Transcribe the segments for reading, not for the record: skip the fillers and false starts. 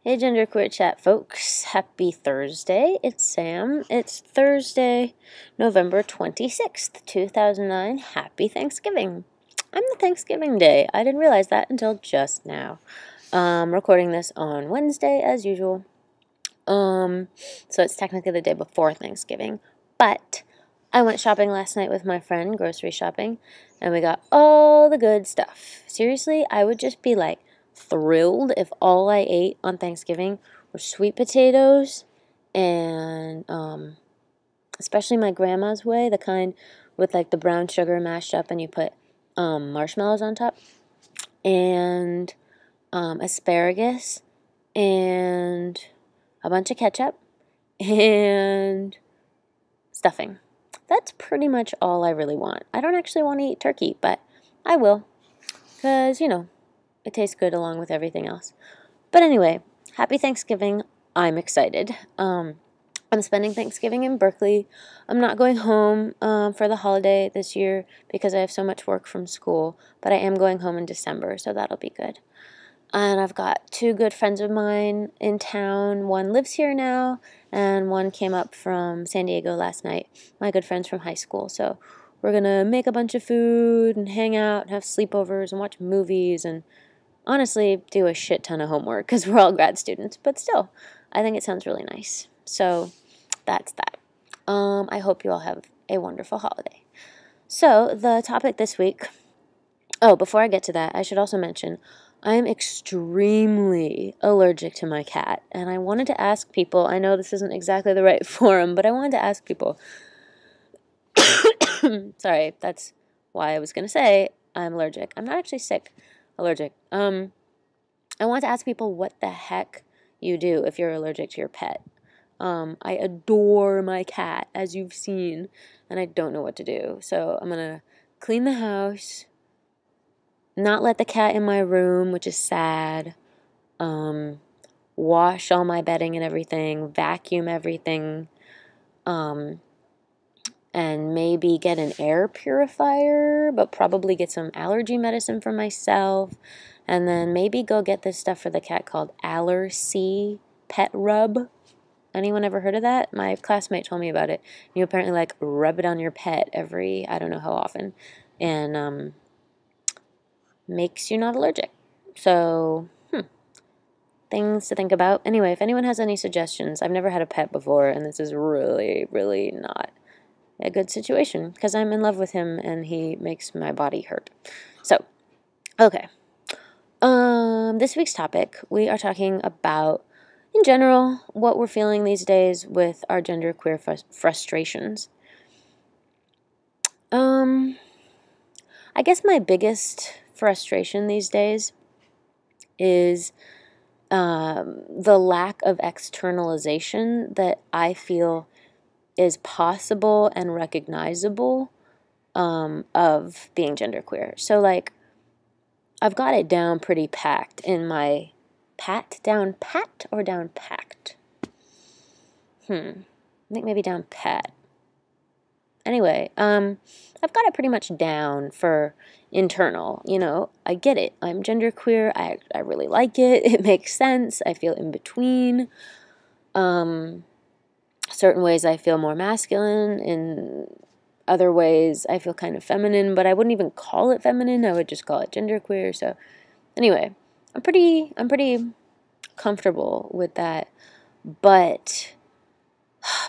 Hey genderqueer chat folks, happy Thursday, it's Sam. It's Thursday, November 26th, 2009. Happy Thanksgiving. I'm the Thanksgiving Day. I didn't realize that until just now. Recording this on Wednesday as usual. So it's technically the day before Thanksgiving, but I went shopping last night with my friend, grocery shopping, and we got all the good stuff. Seriously, I would just be like thrilled if all I ate on Thanksgiving were sweet potatoes and especially my grandma's way, the kind with like the brown sugar mashed up and you put marshmallows on top, and asparagus and a bunch of ketchup and stuffing. That's pretty much all I really want. I don't actually want to eat turkey, but I will, because, it tastes good along with everything else. But anyway, happy Thanksgiving. I'm excited. I'm spending Thanksgiving in Berkeley. I'm not going home for the holiday this year because I have so much work from school, but I am going home in December, so that'll be good. And I've got two good friends of mine in town. One lives here now, and one came up from San Diego last night. My good friends from high school. So we're going to make a bunch of food and hang out and have sleepovers and watch movies and honestly do a shit ton of homework because we're all grad students. But still, I think it sounds really nice. So that's that. I hope you all have a wonderful holiday. So the topic this week... Oh, before I get to that, I should also mention I'm extremely allergic to my cat, and I wanted to ask people, I know this isn't exactly the right forum, but I wanted to ask people, sorry, that's why I was going to say I'm allergic. I'm not actually sick, allergic. I want to ask people what the heck you do if you're allergic to your pet. I adore my cat, as you've seen, and I don't know what to do, so I'm going to clean the house, not let the cat in my room, which is sad. Wash all my bedding and everything, vacuum everything, and maybe get an air purifier, but probably get some allergy medicine for myself, and then maybe go get this stuff for the cat called Allergy Pet Rub. Anyone ever heard of that? My classmate told me about it. You apparently rub it on your pet every, I don't know how often, and makes you not allergic. So, things to think about. Anyway, if anyone has any suggestions, I've never had a pet before, and this is really, really not a good situation because I'm in love with him and he makes my body hurt. So, okay. This week's topic, we are talking about, in general, what we're feeling these days with our genderqueer frustrations. I guess my biggest frustration these days is the lack of externalization that I feel is possible and recognizable of being genderqueer. So, I've got it down pretty packed in my... Down pat or down packed? I think maybe down pat. Anyway, I've got it pretty much down for internal, I get it. I'm genderqueer. I really like it. It makes sense. I feel in between. Certain ways I feel more masculine. In other ways I feel kind of feminine, but I wouldn't even call it feminine. I would just call it genderqueer. So anyway, I'm pretty comfortable with that. But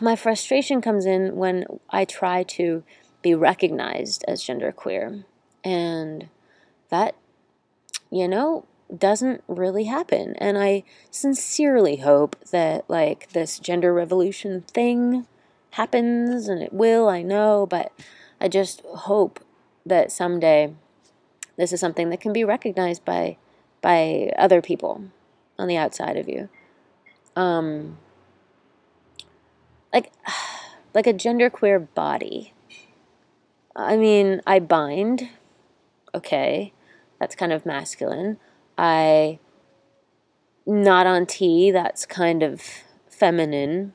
my frustration comes in when I try to be recognized as genderqueer, and that, doesn't really happen. And I sincerely hope that, this gender revolution thing happens, and it will, I know, but I just hope that someday this is something that can be recognized by other people on the outside of you. Like a genderqueer body. I mean, I bind. Okay, that's kind of masculine. I not on T, that's kind of feminine.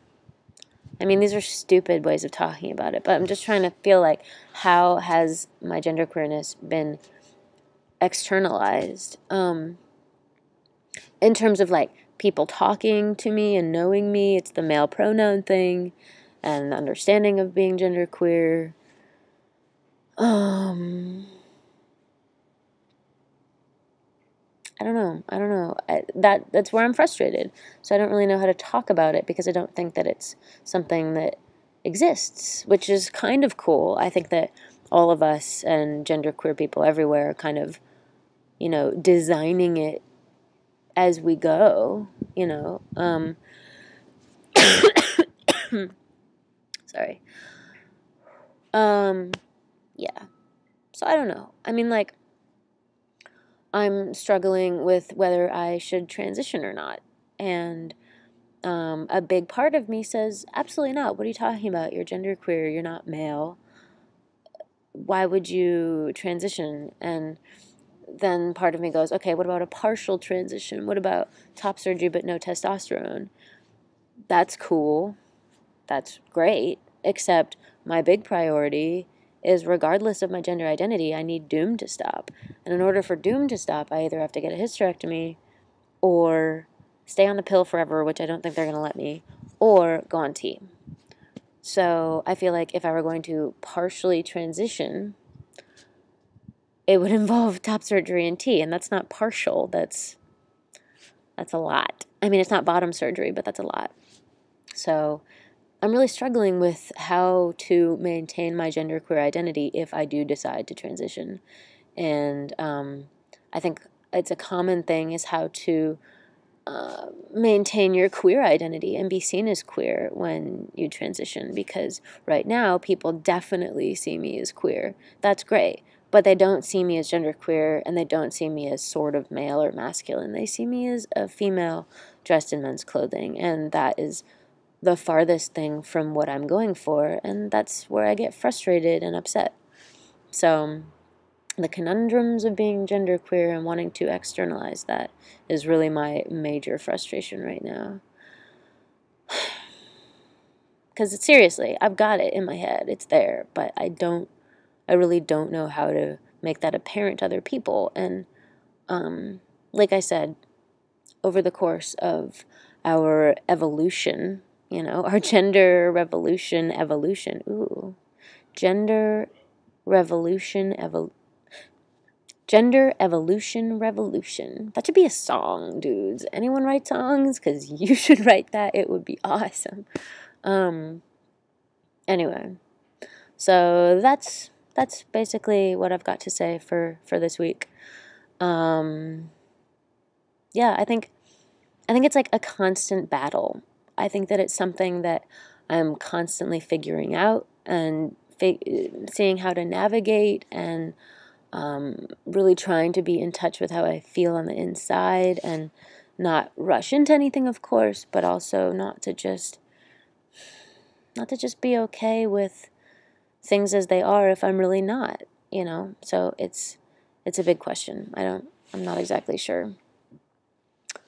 I mean, these are stupid ways of talking about it, but I'm just trying to feel like, how has my genderqueerness been externalized? in terms of, like, people talking to me and knowing me, it's the male pronoun thing and the understanding of being genderqueer. I don't know. That's where I'm frustrated. So I don't really know how to talk about it because I don't think that it's something that exists, which is kind of cool. I think that all of us and genderqueer people everywhere are kind of, you know, designing it as we go, you know. Sorry. Yeah. So I don't know. I mean, like, I'm struggling with whether I should transition or not. And a big part of me says, absolutely not. What are you talking about? You're genderqueer. You're not male. Why would you transition? And then part of me goes, okay, what about a partial transition? What about top surgery but no testosterone? That's cool. That's great. Except my big priority is, regardless of my gender identity, I need Doom to stop. And in order for Doom to stop, I either have to get a hysterectomy or stay on the pill forever, which I don't think they're going to let me, or go on T. So I feel like if I were going to partially transition, it would involve top surgery and T, and that's not partial. That's a lot. I mean, it's not bottom surgery, but that's a lot. So I'm really struggling with how to maintain my genderqueer identity if I do decide to transition. And I think it's a common thing is how to maintain your queer identity and be seen as queer when you transition, because right now people definitely see me as queer. That's great. But they don't see me as genderqueer, and they don't see me as sort of male or masculine. They see me as a female dressed in men's clothing, and that is the farthest thing from what I'm going for, and that's where I get frustrated and upset. So the conundrums of being genderqueer and wanting to externalize that is really my major frustration right now. Because seriously, I've got it in my head, it's there, but I really don't know how to make that apparent to other people. And like I said, over the course of our evolution, you know, our gender revolution evolution. Ooh. Gender revolution Gender evolution revolution. That should be a song, dudes. Anyone write songs? Because you should write that. It would be awesome. Anyway. So that's basically what I've got to say for this week. Yeah, I think it's like a constant battle. I think that it's something that I'm constantly figuring out and seeing how to navigate, and really trying to be in touch with how I feel on the inside and not rush into anything, of course, but also not to just be okay with things as they are if I'm really not, you know. So it's a big question. I'm not exactly sure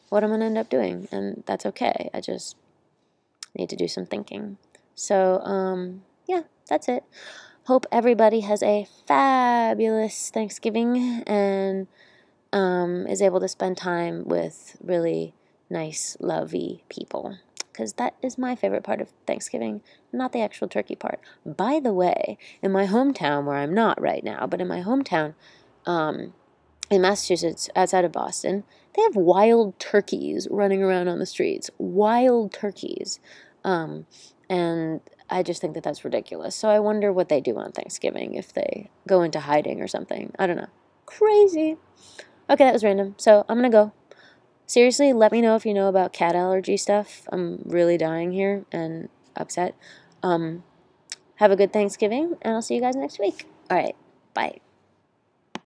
what I'm going to end up doing, and that's okay. I just need to do some thinking. So, yeah, that's it. Hope everybody has a fabulous Thanksgiving and is able to spend time with really nice, lovey people, because that is my favorite part of Thanksgiving, not the actual turkey part. By the way, in my hometown, where I'm not right now, but in my hometown, in Massachusetts, outside of Boston, they have wild turkeys running around on the streets. Wild turkeys. And I just think that that's ridiculous. So I wonder what they do on Thanksgiving, if they go into hiding or something. I don't know. Crazy. Okay, that was random. So I'm going to go. Seriously, let me know if you know about cat allergy stuff. I'm really dying here and upset. Have a good Thanksgiving, and I'll see you guys next week. All right, bye.